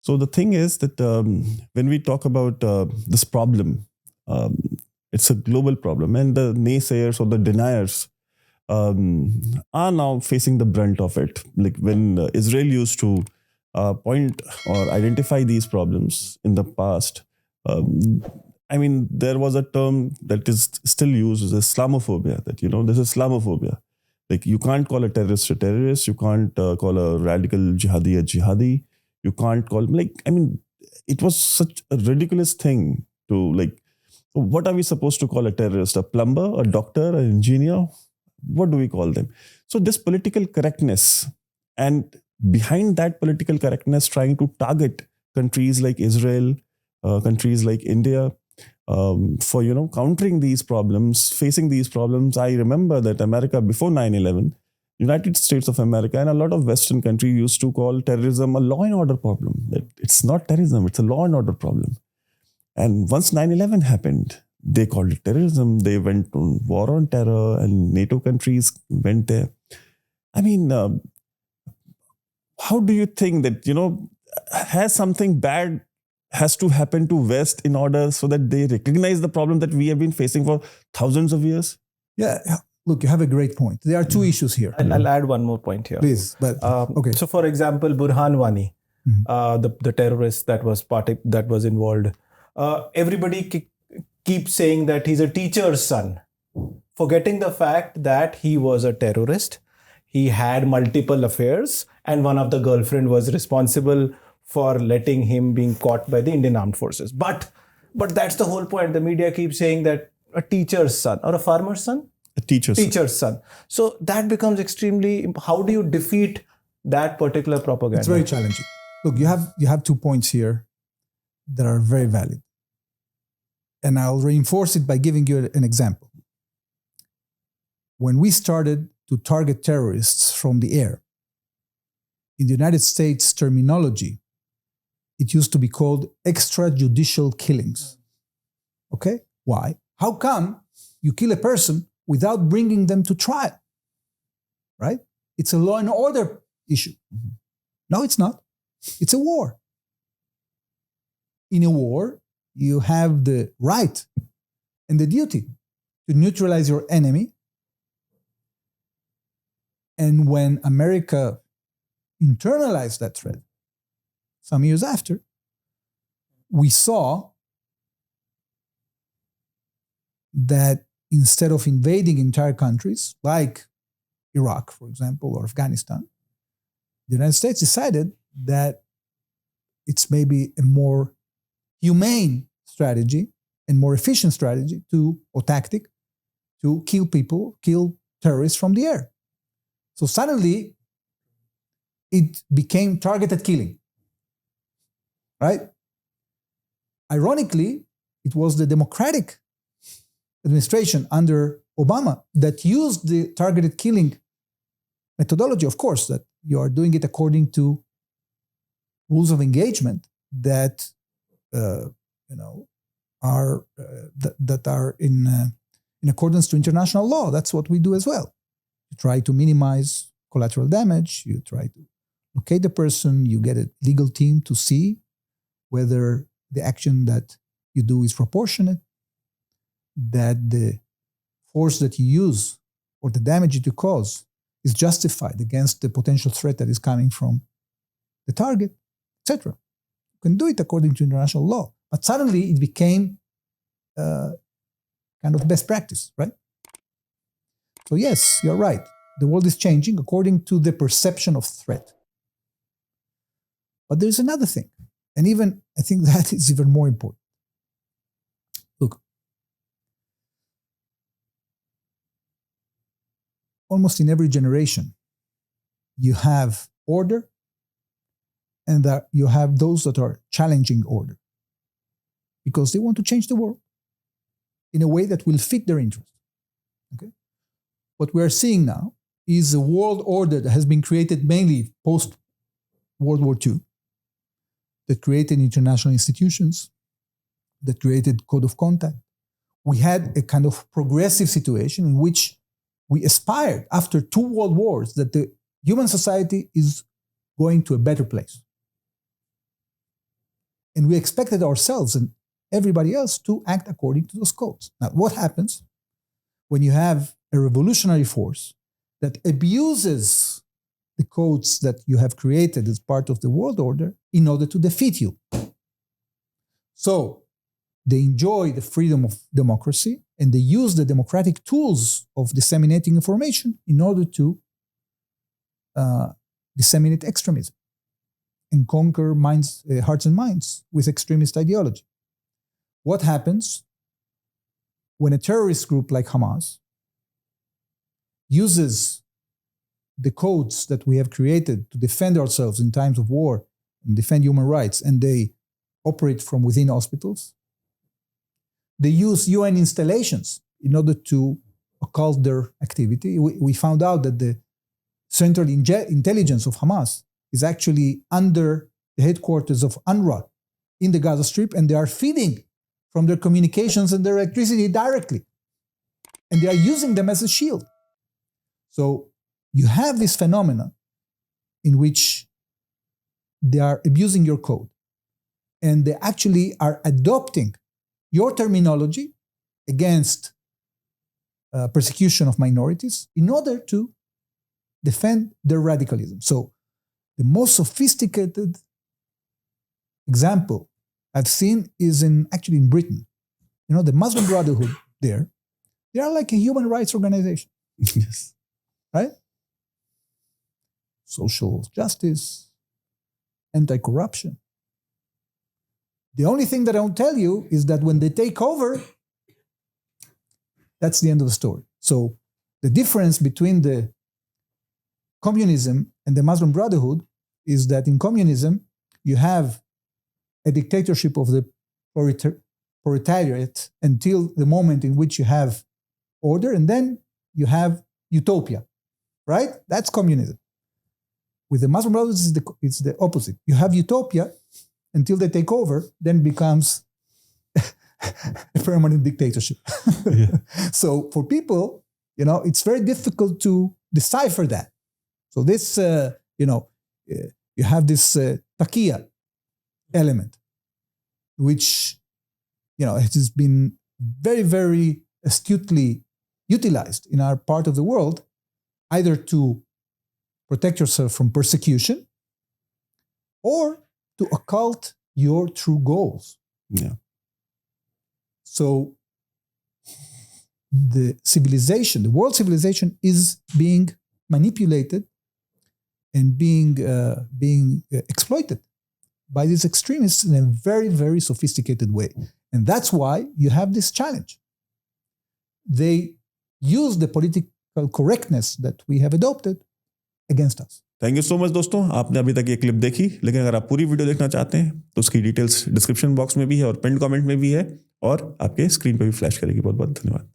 So the thing is that when we talk about this problem, um, it's a global problem, and the naysayers or the deniers are now facing the brunt of it. Like when Israel used to point or identify these problems in the past, um, I mean, there was a term that is still used as Islamophobia, that, this is Islamophobia. Like, you can't call a terrorist, you can't call a radical jihadi a jihadi, you can't call, it was such a ridiculous thing to, like, what are we supposed to call a terrorist? A plumber, a doctor, an engineer? What do we call them? So this political correctness, and behind that political correctness, trying to target countries like Israel, countries like India, for countering these problems, facing these problems. I remember that America before 9/11, United States of America and a lot of Western countries used to call terrorism a law and order problem. That it's not terrorism, it's a law and order problem. And once 9/11 happened, they called it terrorism. They went on war on terror, and NATO countries went there. How do you think that, has something bad has to happen to West in order so that they recognize the problem that we have been facing for thousands of years? Yeah, look, you have a great point. There are two issues here. I'll add one more point here. Please. But, okay. So, for example, Burhan Wani, the terrorist that was involved, everybody keeps saying that he's a teacher's son, forgetting the fact that he was a terrorist. He had multiple affairs, and one of the girlfriend was responsible for letting him being caught by the Indian Armed Forces. But that's the whole point. The media keeps saying that a teacher's son or a farmer's son? A teacher's son. So that becomes extremely, how do you defeat that particular propaganda? It's very challenging. Look, you have 2 points here that are very valid. And I'll reinforce it by giving you an example. When we started to target terrorists from the air, in the United States terminology, it used to be called extrajudicial killings. Okay? Why? How come you kill a person without bringing them to trial? Right? It's a law and order issue. No, it's not. It's a war. In a war, you have the right and the duty to neutralize your enemy. And when America internalized that threat, some years after, we saw that instead of invading entire countries, like Iraq, for example, or Afghanistan, the United States decided that it's maybe a more humane strategy and more efficient strategy or tactic to kill terrorists from the air. So suddenly, it became targeted killing, right? Ironically, it was the Democratic administration under Obama that used the targeted killing methodology. Of course, that you are doing it according to rules of engagement that are in accordance to international law. That's what we do as well. You try to minimize collateral damage. You try to locate the person. You get a legal team to see whether the action that you do is proportionate, that the force that you use or the damage that you cause is justified against the potential threat that is coming from the target, etc. You can do it according to international law. But suddenly it became kind of best practice, right? So yes, you're right. The world is changing according to the perception of threat. But there's another thing. And even, I think that is even more important. Look, almost in every generation, you have order and that you have those that are challenging order because they want to change the world in a way that will fit their interest. Okay? What we are seeing now is a world order that has been created mainly post-World War II, that created international institutions, that created code of conduct. We had a kind of progressive situation in which we aspired after 2 world wars that the human society is going to a better place. And we expected ourselves and everybody else to act according to those codes. Now, what happens when you have a revolutionary force that abuses the codes that you have created as part of the world order in order to defeat you? So they enjoy the freedom of democracy and they use the democratic tools of disseminating information in order to disseminate extremism and conquer hearts and minds with extremist ideology. What happens when a terrorist group like Hamas uses the codes that we have created to defend ourselves in times of war and defend human rights, and they operate from within hospitals? They use UN installations in order to occult their activity. We found out that the Central Intelligence of Hamas is actually under the headquarters of UNRWA in the Gaza Strip, and they are feeding from their communications and their electricity directly. And they are using them as a shield. So you have this phenomenon in which they are abusing your code, and they actually are adopting your terminology against persecution of minorities in order to defend their radicalism. So the most sophisticated example I've seen is actually in Britain. You know, the Muslim Brotherhood there, they are like a human rights organization. Yes. Right? Social justice, anti-corruption. The only thing that I don't tell you is that when they take over, that's the end of the story. So the difference between the communism and the Muslim Brotherhood is that in communism, you have a dictatorship of the proletariat until the moment in which you have order, and then you have utopia, right? That's communism. With the Muslim Brothers, it's the opposite. You have utopia until they take over, then it becomes a permanent dictatorship. Yeah. So for people, you know, it's very difficult to decipher that. So this, you have this taqiyya element, which, you know, it has been very, very astutely utilized in our part of the world, either to protect yourself from persecution or to occult your true goals. Yeah. So the civilization, the world civilization, is being manipulated and being exploited by these extremists in a very, very sophisticated way. And that's why you have this challenge. They use the political correctness that we have adopted against us. Thank you so much दोस्तों, आपने अभी तक ये clip देखी, लेकिन अगर आप पूरी वीडियो देखना चाहते हैं तो उसकी डिटेल्स डिस्क्रिप्शन बॉक्स में भी है और पिन कमेंट में भी है और आपके स्क्रीन पे भी फ्लैश करेगी। बहुत बहुत धन्यवाद।